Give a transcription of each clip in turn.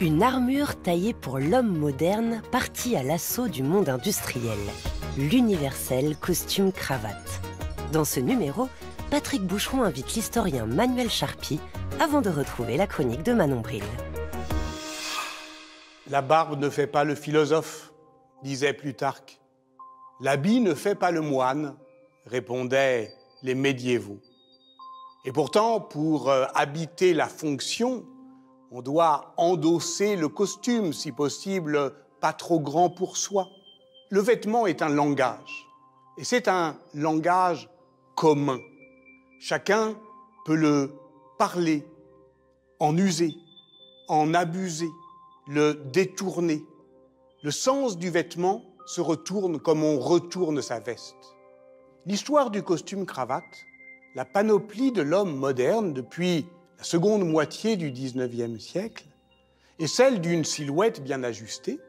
Une armure taillée pour l'homme moderne parti à l'assaut du monde industriel. L'universel costume-cravate. Dans ce numéro, Patrick Boucheron invite l'historien Manuel Charpy avant de retrouver la chronique de Manon Bril. La barbe ne fait pas le philosophe, disait Plutarque. L'habit ne fait pas le moine, répondaient les médiévaux. Et pourtant, pour habiter la fonction, on doit endosser le costume, si possible, pas trop grand pour soi. Le vêtement est un langage, et c'est un langage commun. Chacun peut le parler, en user, en abuser, le détourner. Le sens du vêtement se retourne comme on retourne sa veste. L'histoire du costume-cravate, la panoplie de l'homme moderne depuis la seconde moitié du XIXe siècle, est celle d'une silhouette bien ajustée,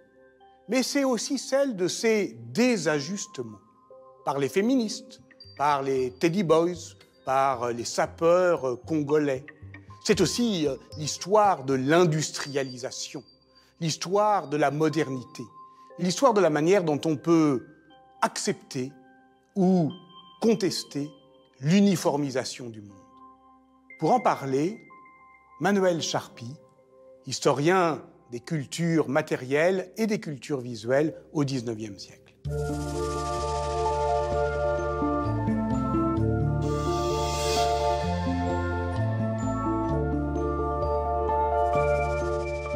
mais c'est aussi celle de ses désajustements, par les féministes, par les teddy boys, par les sapeurs congolais. C'est aussi l'histoire de l'industrialisation, l'histoire de la modernité, l'histoire de la manière dont on peut accepter ou contester l'uniformisation du monde. Pour en parler, Manuel Charpy, historien des cultures matérielles et des cultures visuelles au XIXe siècle.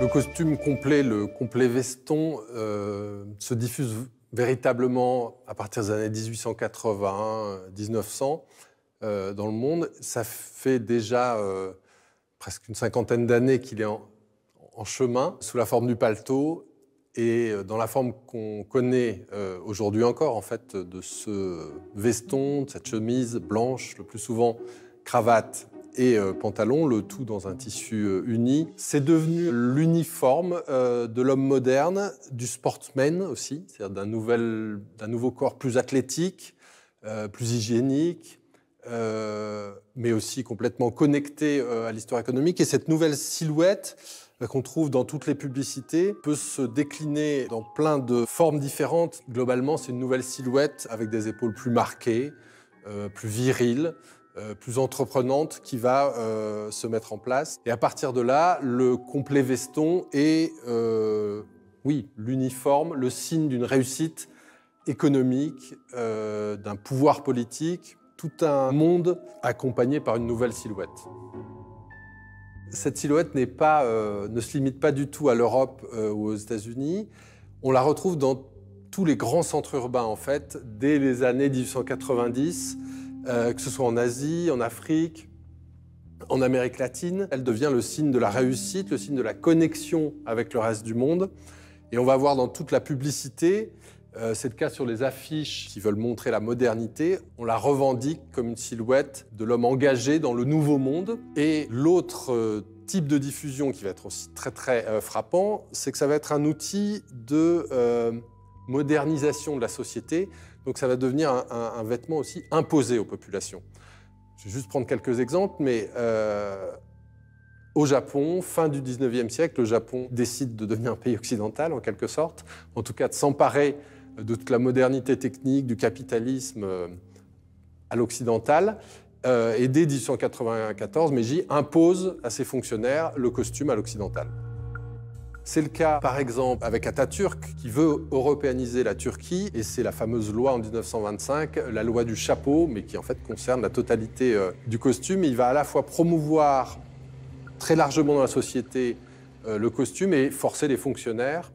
Le costume complet, le complet veston, se diffuse véritablement à partir des années 1880-1900 dans le monde. Ça fait déjà presque une cinquantaine d'années qu'il est en chemin, sous la forme du paletot et dans la forme qu'on connaît aujourd'hui encore, en fait, de ce veston, de cette chemise blanche, le plus souvent cravate et pantalon, le tout dans un tissu uni. C'est devenu l'uniforme de l'homme moderne, du sportsman aussi, c'est-à-dire d'un nouveau corps plus athlétique, plus hygiénique, mais aussi complètement connecté à l'histoire économique. Et cette nouvelle silhouette qu'on trouve dans toutes les publicités peut se décliner dans plein de formes différentes. Globalement, c'est une nouvelle silhouette avec des épaules plus marquées, plus viriles, plus entreprenante qui va se mettre en place. Et à partir de là, le complet veston est, l'uniforme, le signe d'une réussite économique, d'un pouvoir politique, tout un monde accompagné par une nouvelle silhouette. Cette silhouette ne se limite pas du tout à l'Europe ou aux États-Unis. On la retrouve dans tous les grands centres urbains, en fait, dès les années 1890, que ce soit en Asie, en Afrique, en Amérique latine. Elle devient le signe de la réussite, le signe de la connexion avec le reste du monde. Et on va voir dans toute la publicité, c'est le cas sur les affiches qui veulent montrer la modernité, on la revendique comme une silhouette de l'homme engagé dans le nouveau monde. Et l'autre type de diffusion qui va être aussi très très frappant, c'est que ça va être un outil de modernisation de la société. Donc ça va devenir un vêtement aussi imposé aux populations. Je vais juste prendre quelques exemples, mais au Japon, fin du 19e siècle, le Japon décide de devenir un pays occidental, en quelque sorte, en tout cas de s'emparer de toute la modernité technique, du capitalisme à l'occidental. Et dès 1894, Meiji impose à ses fonctionnaires le costume à l'occidental. C'est le cas, par exemple, avec Atatürk, qui veut européaniser la Turquie, et c'est la fameuse loi en 1925, la loi du chapeau, mais qui en fait concerne la totalité du costume. Il va à la fois promouvoir très largement dans la société le costume et forcer les fonctionnaires,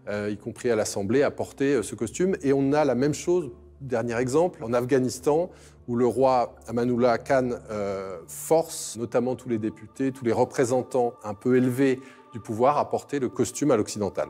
y compris à l'Assemblée, à porter ce costume. Et on a la même chose, dernier exemple, en Afghanistan, où le roi Amanullah Khan force notamment tous les députés, tous les représentants un peu élevés du pouvoir à porter le costume à l'occidental.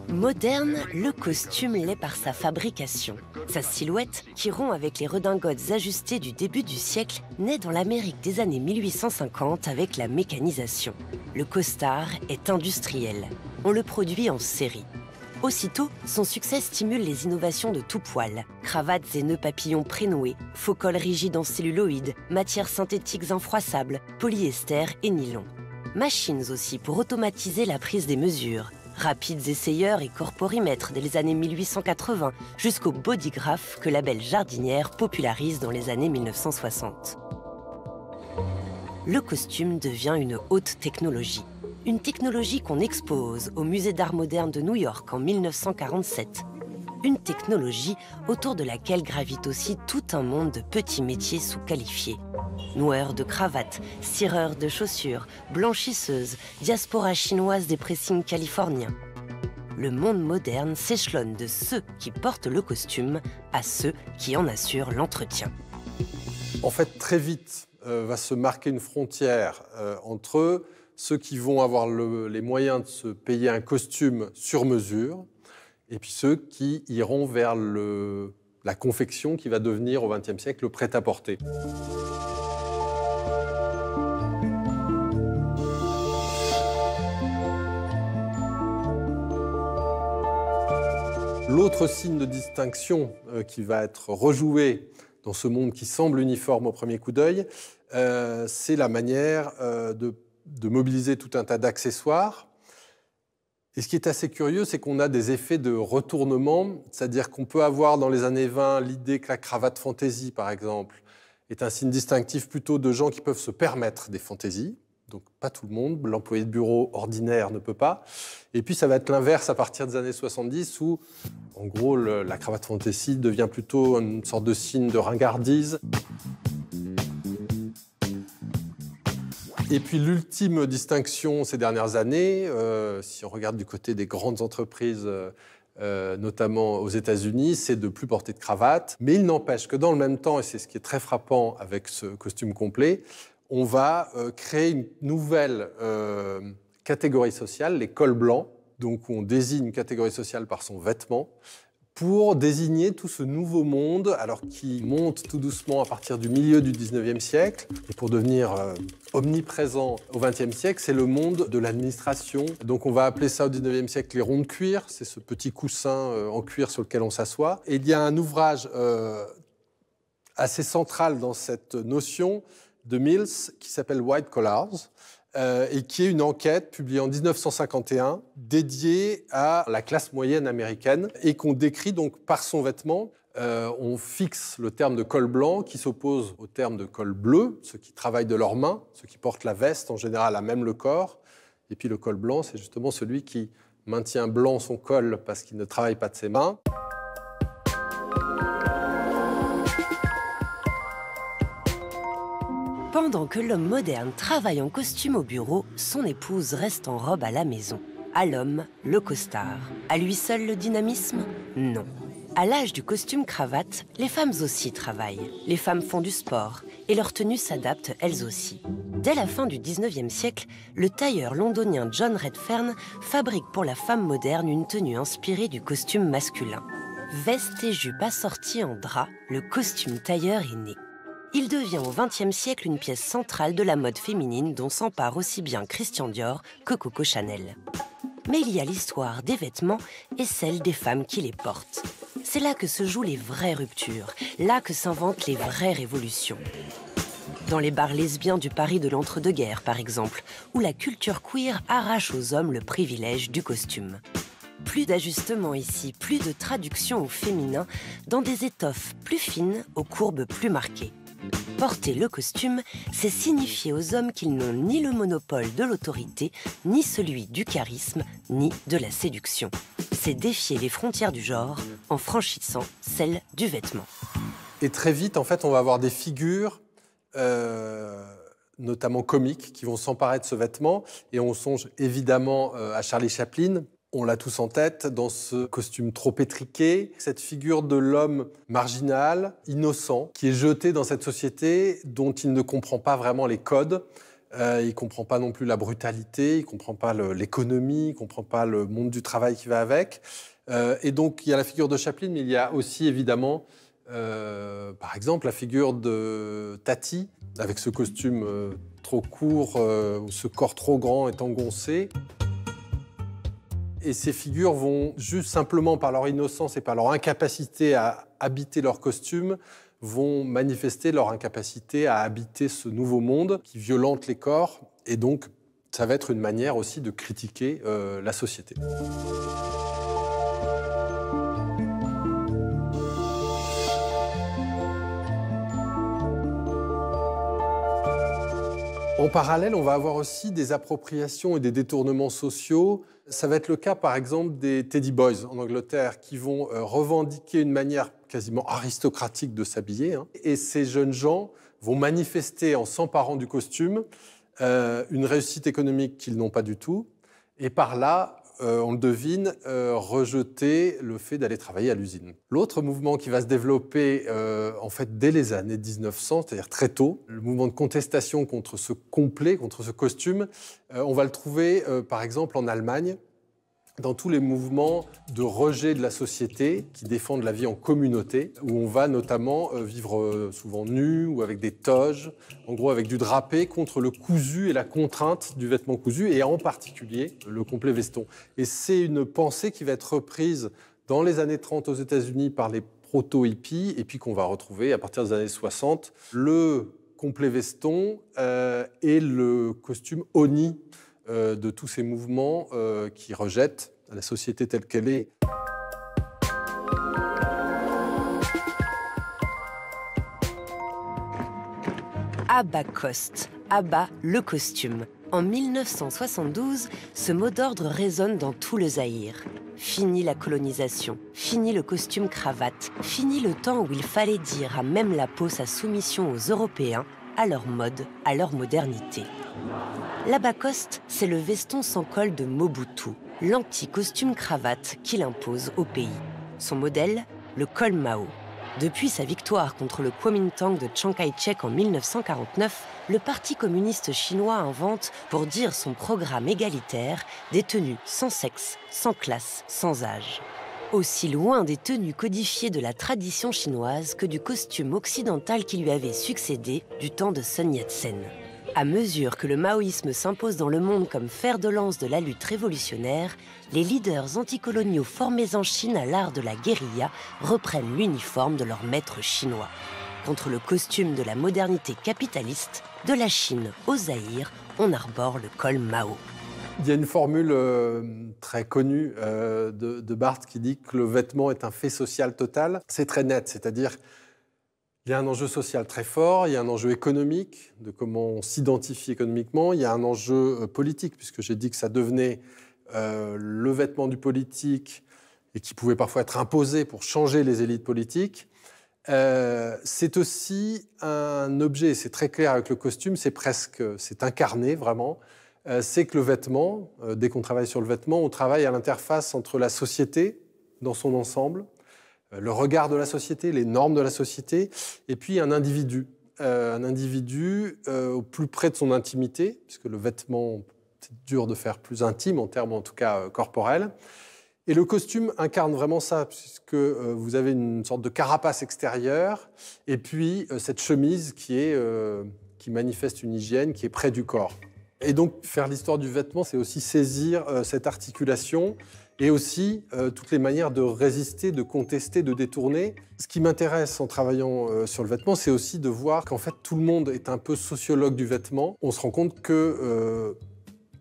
Moderne, le costume l'est par sa fabrication. Sa silhouette, qui rompt avec les redingotes ajustées du début du siècle, naît dans l'Amérique des années 1850 avec la mécanisation. Le costard est industriel. On le produit en série. Aussitôt, son succès stimule les innovations de tout poil. Cravates et nœuds papillons prénoués, faux cols rigides en celluloïd, matières synthétiques infroissables, polyester et nylon. Machines aussi pour automatiser la prise des mesures. Rapides essayeurs et corporimètres dès les années 1880 jusqu'au bodygraph que la belle jardinière popularise dans les années 1960. Le costume devient une haute technologie. Une technologie qu'on expose au Musée d'art moderne de New York en 1947. Une technologie autour de laquelle gravite aussi tout un monde de petits métiers sous-qualifiés. Noueurs de cravates, cireurs de chaussures, blanchisseuses, diaspora chinoise des pressings californiens. Le monde moderne s'échelonne de ceux qui portent le costume à ceux qui en assurent l'entretien. En fait, très vite, va se marquer une frontière entre ceux qui vont avoir les moyens de se payer un costume sur mesure et puis ceux qui iront vers la confection qui va devenir au XXe siècle le prêt-à-porter. L'autre signe de distinction qui va être rejoué dans ce monde qui semble uniforme au premier coup d'œil, c'est la manière de mobiliser tout un tas d'accessoires. Et ce qui est assez curieux, c'est qu'on a des effets de retournement, c'est-à-dire qu'on peut avoir dans les années 20 l'idée que la cravate fantaisie, par exemple, est un signe distinctif plutôt de gens qui peuvent se permettre des fantaisies. Donc pas tout le monde, l'employé de bureau ordinaire ne peut pas. Et puis ça va être l'inverse à partir des années 70 où, en gros, la cravate fantaisie devient plutôt une sorte de signe de ringardise. Et puis l'ultime distinction ces dernières années, si on regarde du côté des grandes entreprises, notamment aux États-Unis, c'est de ne plus porter de cravate. Mais il n'empêche que dans le même temps, et c'est ce qui est très frappant avec ce costume complet, on va créer une nouvelle catégorie sociale, les cols blancs. Donc on désigne une catégorie sociale par son vêtement, pour désigner tout ce nouveau monde, alors qui monte tout doucement à partir du milieu du 19e siècle, et pour devenir omniprésent au 20e siècle, c'est le monde de l'administration. Donc on va appeler ça au 19e siècle les ronds de cuir, c'est ce petit coussin en cuir sur lequel on s'assoit. Et il y a un ouvrage assez central dans cette notion de Mills qui s'appelle White Collars, et qui est une enquête publiée en 1951 dédiée à la classe moyenne américaine et qu'on décrit donc par son vêtement. On fixe le terme de col blanc qui s'oppose au terme de col bleu, ceux qui travaillent de leurs mains, ceux qui portent la veste en général à même le corps. Et puis le col blanc, c'est justement celui qui maintient blanc son col parce qu'il ne travaille pas de ses mains. Pendant que l'homme moderne travaille en costume au bureau, son épouse reste en robe à la maison. À l'homme, le costard. À lui seul le dynamisme? Non. À l'âge du costume-cravate, les femmes aussi travaillent. Les femmes font du sport et leurs tenues s'adaptent elles aussi. Dès la fin du 19e siècle, le tailleur londonien John Redfern fabrique pour la femme moderne une tenue inspirée du costume masculin. Veste et jupe assorties en drap, le costume tailleur est né. Il devient au XXe siècle une pièce centrale de la mode féminine dont s'empare aussi bien Christian Dior que Coco Chanel. Mais il y a l'histoire des vêtements et celle des femmes qui les portent. C'est là que se jouent les vraies ruptures, là que s'inventent les vraies révolutions. Dans les bars lesbiens du Paris de l'entre-deux-guerres, par exemple, où la culture queer arrache aux hommes le privilège du costume. Plus d'ajustement ici, plus de traduction au féminin, dans des étoffes plus fines, aux courbes plus marquées. Porter le costume, c'est signifier aux hommes qu'ils n'ont ni le monopole de l'autorité, ni celui du charisme, ni de la séduction. C'est défier les frontières du genre en franchissant celles du vêtement. Et très vite, en fait, on va avoir des figures, notamment comiques, qui vont s'emparer de ce vêtement. Et on songe évidemment à Charlie Chaplin. On l'a tous en tête, dans ce costume trop étriqué, cette figure de l'homme marginal, innocent, qui est jeté dans cette société dont il ne comprend pas vraiment les codes. Il ne comprend pas non plus la brutalité, il ne comprend pas l'économie, il ne comprend pas le monde du travail qui va avec. Et donc, il y a la figure de Chaplin, mais il y a aussi, évidemment, par exemple, la figure de Tati, avec ce costume trop court, ce corps trop grand est engoncé. Et ces figures vont, juste simplement par leur innocence et par leur incapacité à habiter leur costume, vont manifester leur incapacité à habiter ce nouveau monde qui violente les corps. Et donc, ça va être une manière aussi de critiquer la société. En parallèle, on va avoir aussi des appropriations et des détournements sociaux. Ça va être le cas, par exemple, des Teddy Boys en Angleterre, qui vont revendiquer une manière quasiment aristocratique de s'habiller. Et ces jeunes gens vont manifester, en s'emparant du costume, une réussite économique qu'ils n'ont pas du tout. Et par là, on le devine, rejeter le fait d'aller travailler à l'usine. L'autre mouvement qui va se développer en fait dès les années 1900, c'est-à-dire très tôt, le mouvement de contestation contre ce complet, contre ce costume, on va le trouver par exemple en Allemagne, dans tous les mouvements de rejet de la société qui défendent la vie en communauté, où on va notamment vivre souvent nu ou avec des toges, en gros avec du drapé contre le cousu et la contrainte du vêtement cousu, et en particulier le complet veston. Et c'est une pensée qui va être reprise dans les années 30 aux États-Unis par les proto-hippies, et puis qu'on va retrouver à partir des années 60, le complet veston et le costume oni de tous ces mouvements qui rejettent la société telle qu'elle est. À bas cost, à bas le costume. En 1972, ce mot d'ordre résonne dans tout le Zaïre. Fini la colonisation, fini le costume cravate, fini le temps où il fallait dire à même la peau sa soumission aux Européens, à leur mode, à leur modernité. L'Abacoste, c'est le veston sans col de Mobutu, l'anti-costume cravate qu'il impose au pays. Son modèle, le col Mao. Depuis sa victoire contre le Kuomintang de Chiang Kai-shek en 1949, le Parti communiste chinois invente, pour dire son programme égalitaire, des tenues sans sexe, sans classe, sans âge. Aussi loin des tenues codifiées de la tradition chinoise que du costume occidental qui lui avait succédé du temps de Sun Yat-sen. À mesure que le maoïsme s'impose dans le monde comme fer de lance de la lutte révolutionnaire, les leaders anticoloniaux formés en Chine à l'art de la guérilla reprennent l'uniforme de leur maître chinois. Contre le costume de la modernité capitaliste, de la Chine au Zaïre, on arbore le col Mao. Il y a une formule très connue de Barthes qui dit que le vêtement est un fait social total. C'est très net, c'est-à-dire il y a un enjeu social très fort, il y a un enjeu économique, de comment on s'identifie économiquement, il y a un enjeu politique, puisque j'ai dit que ça devenait le vêtement du politique et qui pouvait parfois être imposé pour changer les élites politiques. C'est aussi un objet, c'est très clair avec le costume, c'est incarné vraiment, c'est que le vêtement, dès qu'on travaille sur le vêtement, on travaille à l'interface entre la société dans son ensemble, le regard de la société, les normes de la société, et puis un individu au plus près de son intimité, puisque le vêtement, c'est dur de faire plus intime, en termes en tout cas corporels. Et le costume incarne vraiment ça, puisque vous avez une sorte de carapace extérieure, et puis cette chemise qui manifeste une hygiène qui est près du corps. Et donc, faire l'histoire du vêtement, c'est aussi saisir cette articulation, et aussi toutes les manières de résister, de contester, de détourner. Ce qui m'intéresse en travaillant sur le vêtement, c'est aussi de voir qu'en fait, tout le monde est un peu sociologue du vêtement. On se rend compte que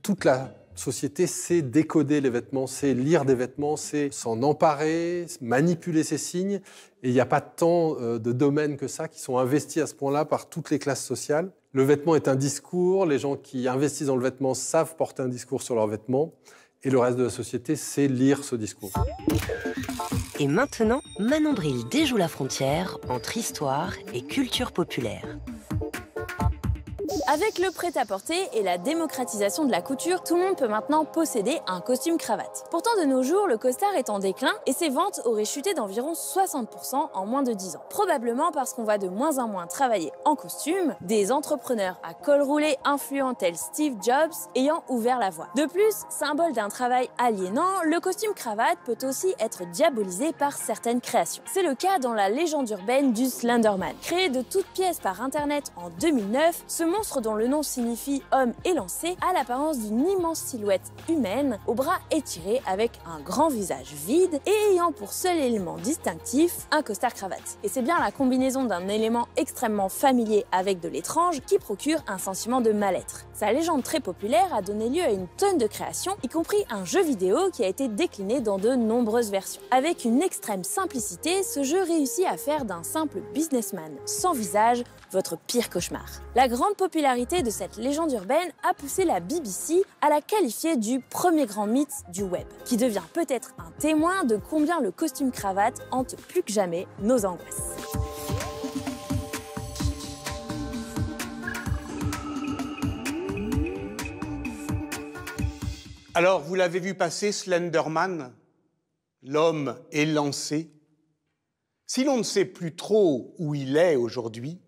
toute la société sait décoder les vêtements, sait lire des vêtements, sait s'en emparer, manipuler ces signes. Et il n'y a pas tant de domaines que ça qui sont investis à ce point-là par toutes les classes sociales. Le vêtement est un discours, les gens qui investissent dans le vêtement savent porter un discours sur leur vêtement. Et le reste de la société sait lire ce discours. Et maintenant, Manon Bril déjoue la frontière entre histoire et culture populaire. Avec le prêt-à-porter et la démocratisation de la couture, tout le monde peut maintenant posséder un costume cravate. Pourtant, de nos jours, le costard est en déclin et ses ventes auraient chuté d'environ 60% en moins de 10 ans. Probablement parce qu'on va de moins en moins travailler en costume, des entrepreneurs à col roulé influents tels Steve Jobs ayant ouvert la voie. De plus, symbole d'un travail aliénant, le costume cravate peut aussi être diabolisé par certaines créations. C'est le cas dans la légende urbaine du Slenderman. Créé de toutes pièces par Internet en 2009, ce monstre monstre, dont le nom signifie homme élancé, a l'apparence d'une immense silhouette humaine, aux bras étirés avec un grand visage vide et ayant pour seul élément distinctif un costard-cravate. Et c'est bien la combinaison d'un élément extrêmement familier avec de l'étrange qui procure un sentiment de mal-être. Sa légende très populaire a donné lieu à une tonne de créations, y compris un jeu vidéo qui a été décliné dans de nombreuses versions. Avec une extrême simplicité, ce jeu réussit à faire d'un simple businessman sans visage votre pire cauchemar. La grande popularité de cette légende urbaine a poussé la BBC à la qualifier du premier grand mythe du web, qui devient peut-être un témoin de combien le costume-cravate hante plus que jamais nos angoisses. Alors, vous l'avez vu passer, Slenderman, l'homme élancé. Si l'on ne sait plus trop où il est aujourd'hui,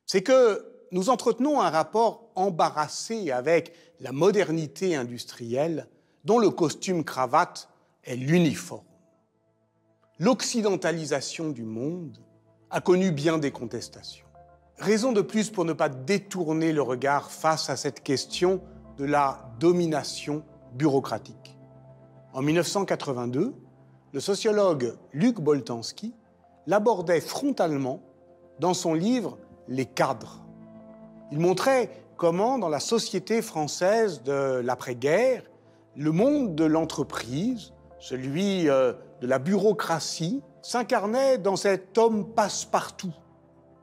c'est que nous entretenons un rapport embarrassé avec la modernité industrielle dont le costume-cravate est l'uniforme. L'occidentalisation du monde a connu bien des contestations. Raison de plus pour ne pas détourner le regard face à cette question de la domination bureaucratique. En 1982, le sociologue Luc Boltanski l'abordait frontalement dans son livre « Les cadres ». Il montrait comment, dans la société française de l'après-guerre, le monde de l'entreprise, celui de la bureaucratie, s'incarnait dans cet homme passe-partout,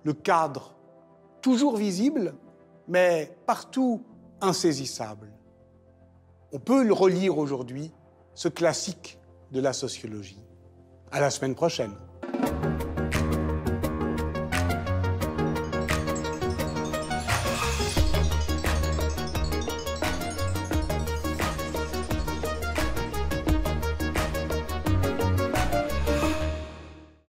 le cadre, toujours visible, mais partout insaisissable. On peut le relire aujourd'hui, ce classique de la sociologie. À la semaine prochaine.